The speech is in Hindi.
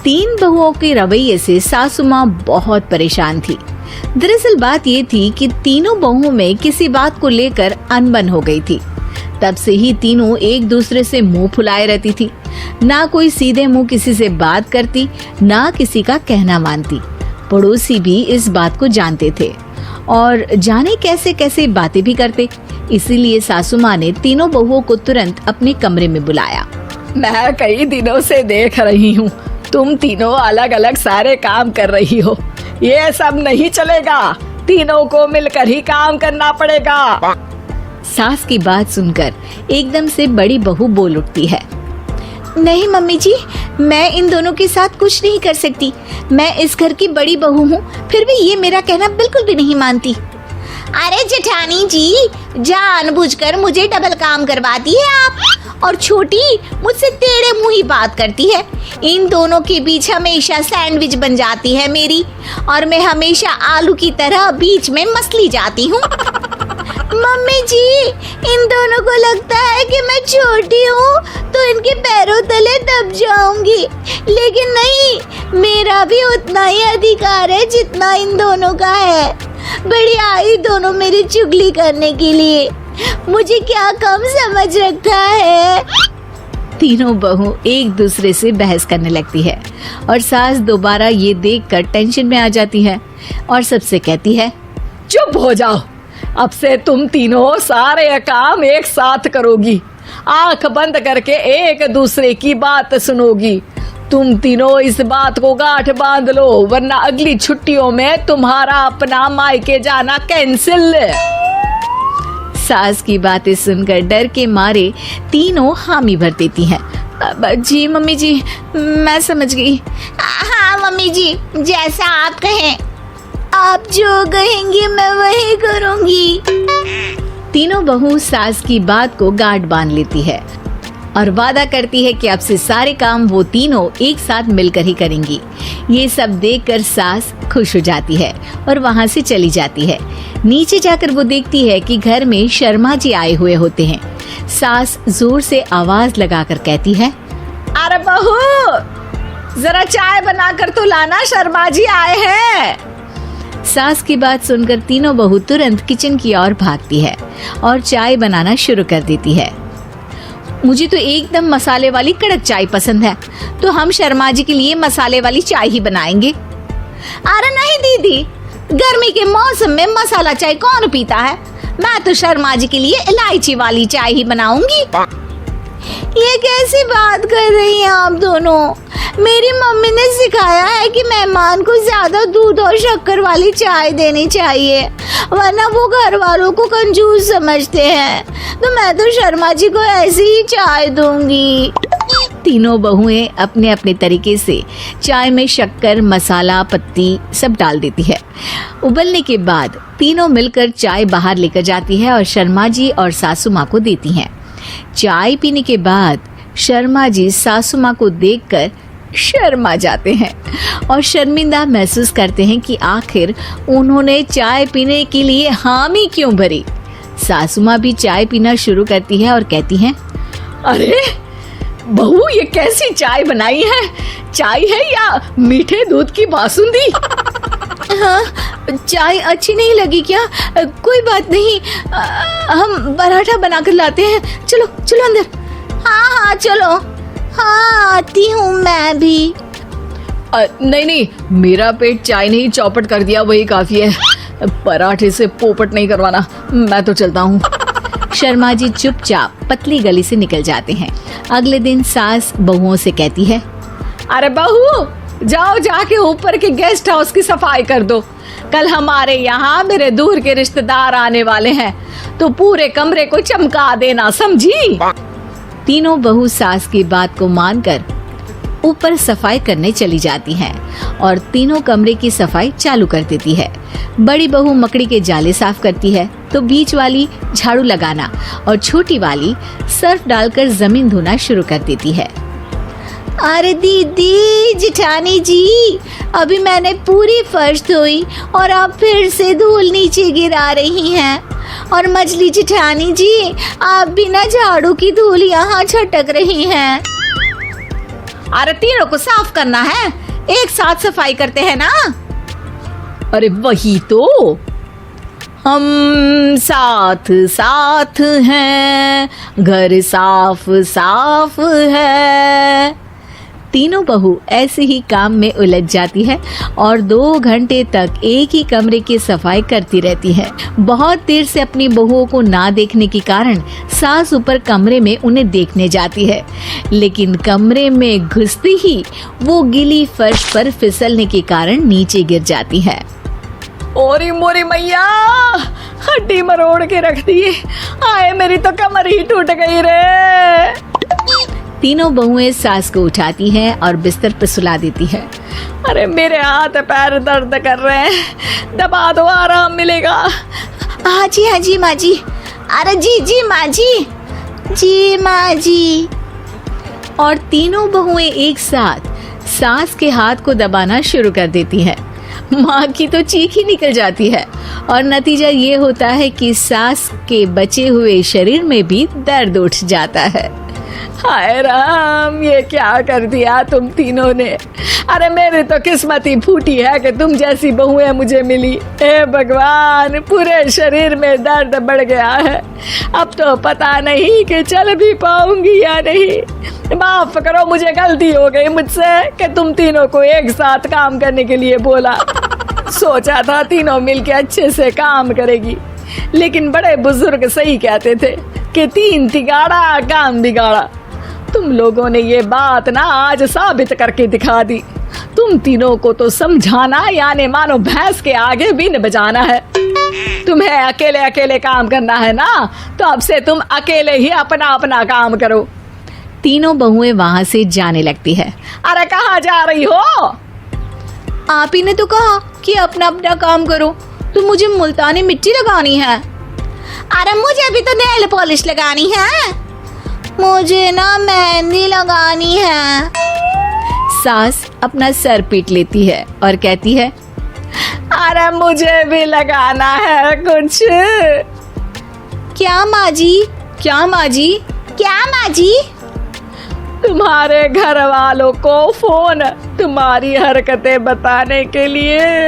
तीन बहुओं के रवैये से सासू माँ बहुत परेशान थी। दरअसल बात ये थी कि तीनों बहुओं में किसी बात को लेकर अनबन हो गई थी। तब से ही तीनों एक दूसरे से मुंह फुलाए रहती थी। ना कोई सीधे मुंह किसी से बात करती, ना किसी का कहना मानती। पड़ोसी भी इस बात को जानते थे और जाने कैसे कैसे बातें भी करते। इसीलिए सासू माँ ने तीनों बहुओं को तुरंत अपने कमरे में बुलाया। मैं कई दिनों से देख रही हूँ, तुम तीनों अलग अलग सारे काम कर रही हो। ये सब नहीं चलेगा, तीनों को मिलकर ही काम करना पड़ेगा। सास की बात सुनकर एकदम से बड़ी बहू बोल उठती है। नहीं मम्मी जी, मैं इन दोनों के साथ कुछ नहीं कर सकती। मैं इस घर की बड़ी बहू हूँ, फिर भी ये मेरा कहना बिल्कुल भी नहीं मानती। अरे जेठानी जी, जानबूझकर मुझे डबल काम करवाती है आप, और छोटी मुझसे टेढ़े मुंह ही बात करती है। इन दोनों के बीच हमेशा सैंडविच बन जाती है मेरी, और मैं हमेशा आलू की तरह बीच में मसली जाती हूँ। मम्मी जी, इन दोनों को लगता है कि मैं छोटी हूँ तो इनके पैरों तले दब जाऊंगी, लेकिन नहीं, मेरा भी उतना ही अधिकार है जितना इन दोनों का है। बड़ी आई दोनों मेरी चुगली करने के लिए, मुझे क्या कम समझ रखा है। तीनों बहू एक दूसरे से बहस करने लगती है और सास दोबारा ये देखकर टेंशन में आ जाती है और सबसे कहती है, चुप हो जाओ, अब से तुम तीनों सारे काम एक साथ करोगी, आंख बंद करके एक दूसरे की बात सुनोगी। तुम तीनों इस बात को गांठ बांध लो, वरना अगली छुट्टियों में तुम्हारा अपना मायके जाना कैंसिल। सास की बातें सुनकर डर के मारे तीनों हामी भर देती हैं। जी मम्मी जी, मैं समझ गई। हाँ मम्मी जी, जैसा आप कहें, आप जो कहेंगी मैं वही करूंगी। तीनों बहू सास की बात को गांठ बांध लेती है और वादा करती है कि अब से सारे काम वो तीनों एक साथ मिलकर ही करेंगी। ये सब देखकर सास खुश हो जाती है और वहाँ से चली जाती है। नीचे जाकर वो देखती है कि घर में शर्मा जी आए हुए होते हैं। सास जोर से आवाज लगाकर कहती है, अरे बहू, जरा चाय बनाकर तो लाना, शर्मा जी आए हैं। सास की बात सुनकर तीनों बहू तुरंत किचन की ओर भागती है और चाय बनाना शुरू कर देती है। मुझे तो एकदम मसाले वाली कड़क चाय पसंद है, तो हम शर्मा जी के लिए मसाले वाली चाय ही बनाएंगे। अरे नहीं दीदी, गर्मी के मौसम में मसाला चाय कौन पीता है? मैं तो शर्मा जी के लिए इलायची वाली चाय ही बनाऊंगी। ये कैसी बात कर रही हैं आप दोनों? मेरी मम्मी ने सिखाया है कि मेहमान को ज्यादा दूध और शक्कर वाली चाय देनी चाहिए, वरना वो घर वालों को कंजूस समझते हैं। तो मैं तो शर्मा जी को ऐसी ही चाय दूंगी। तीनों बहुएं अपने अपने तरीके से चाय में शक्कर, मसाला, पत्ती सब डाल देती है। उबलने के बाद तीनों मिलकर चाय बाहर लेकर जाती है और शर्मा जी और सासू माँ को देती हैं। चाय पीने के बाद शर्मा जी सासू माँ को देखकर शर्मा जाते हैं और शर्मिंदा महसूस करते हैं कि आखिर उन्होंने चाय पीने के लिए हामी क्यों भरी। सासू माँ भी चाय पीना शुरू करती है और कहती हैं, अरे बहू, ये कैसी चाय बनाई है? चाय है या मीठे दूध की बासुंदी? हाँ, चाय अच्छी नहीं लगी क्या? कोई बात नहीं, हम पराठा बनाकर लाते हैं। चलो चलो अंदर। हाँ चलो, हाँ आती हूँ मैं भी। नहीं, मेरा पेट चाय नहीं चौपट कर दिया, वही काफी है। पराठे से पोपट नहीं करवाना, मैं तो चलता हूँ। शर्मा जी चुपचाप पतली गली से निकल जाते हैं। अगले दिन सास बहुओं से कहती है, अरे बहू, जाओ जाके ऊपर के गेस्ट हाउस की सफाई कर दो। कल हमारे यहाँ मेरे दूर के रिश्तेदार आने वाले हैं, तो पूरे कमरे को चमका देना, समझी? तीनों बहू सास की बात को मानकर ऊपर सफाई करने चली जाती हैं और तीनों कमरे की सफाई चालू कर देती है। बड़ी बहू मकड़ी के जाले साफ करती है, तो बीच वाली झाड़ू लगाना और छोटी वाली सर्फ डालकर जमीन धोना शुरू कर देती है। अरे दीदी, जेठानी जी, अभी मैंने पूरी फर्श धोई और आप फिर से धूल नीचे गिरा रही हैं। और मछली जेठानी जी, आप बिना झाड़ू की धूल यहाँ छटक रही हैं। अरे तीनों को साफ करना है, एक साथ सफाई करते हैं ना। अरे वही तो, हम साथ साथ हैं, घर साफ साफ है। तीनों बहू ऐसे ही काम में उलझ जाती है और 2 घंटे तक एक ही कमरे की सफाई करती रहती है। बहुत देर से अपनी बहुओं को ना देखने के कारण सास ऊपर कमरे में उन्हें देखने जाती है, लेकिन कमरे में घुसती ही वो गीली फर्श पर फिसलने के कारण नीचे गिर जाती है। ओरी मोरी मैया, हड्डी मरोड़ के रख दी। आए मेरी तो कमर ही टूट गई रे। तीनों बहुएं सास को उठाती हैं और बिस्तर पर सुला देती है। अरे मेरे हाथ पैर दर्द कर रहे हैं, दबा दो, आराम मिलेगा। हाँ जी माँ जी। अरे जी माँ जी माँ जी। और तीनों बहुएं एक साथ सास के हाथ को दबाना शुरू कर देती हैं। माँ की तो चीख ही निकल जाती है और नतीजा ये होता है कि सास के बचे हुए शरीर में भी दर्द उठ जाता है। हाय राम, ये क्या कर दिया तुम तीनों ने। अरे मेरी तो किस्मत ही फूटी है कि तुम जैसी बहुएं मुझे मिली। हे भगवान, पूरे शरीर में दर्द बढ़ गया है। अब तो पता नहीं कि चल भी पाऊंगी या नहीं। माफ करो, मुझे गलती हो गई मुझसे कि तुम तीनों को एक साथ काम करने के लिए बोला। सोचा था तीनों मिलके अच्छे से काम करेगी, लेकिन बड़े बुजुर्ग सही कहते थे कि 3 तिगाड़ा काम बिगाड़ा। तुम लोगों ने ये बात ना आज साबित करके दिखा दी। तुम तीनों को तो समझाना यानी मानो भैंस के आगे बीन बजाना है। तुम्हें अकेले अकेले काम करना है ना, तो अब से तुम अकेले ही अपना अपना काम करो। तीनों बहुएं वहां से जाने लगती है। अरे कहाँ जा रही हो? आप ही ने तो कहा कि अपना अपना काम तो मुझे मुल्तानी मिट्टी लगानी है। अरे मुझे भी तो नेल पॉलिश लगानी है, मुझे ना मेहंदी लगानी है। सास अपना सर पीट लेती है और कहती है, अरे मुझे भी लगाना है कुछ। क्या माँ जी? क्या माँ जी? क्या माँ जी? तुम्हारे घर वालों को फोन तुम्हारी हरकतें बताने के लिए।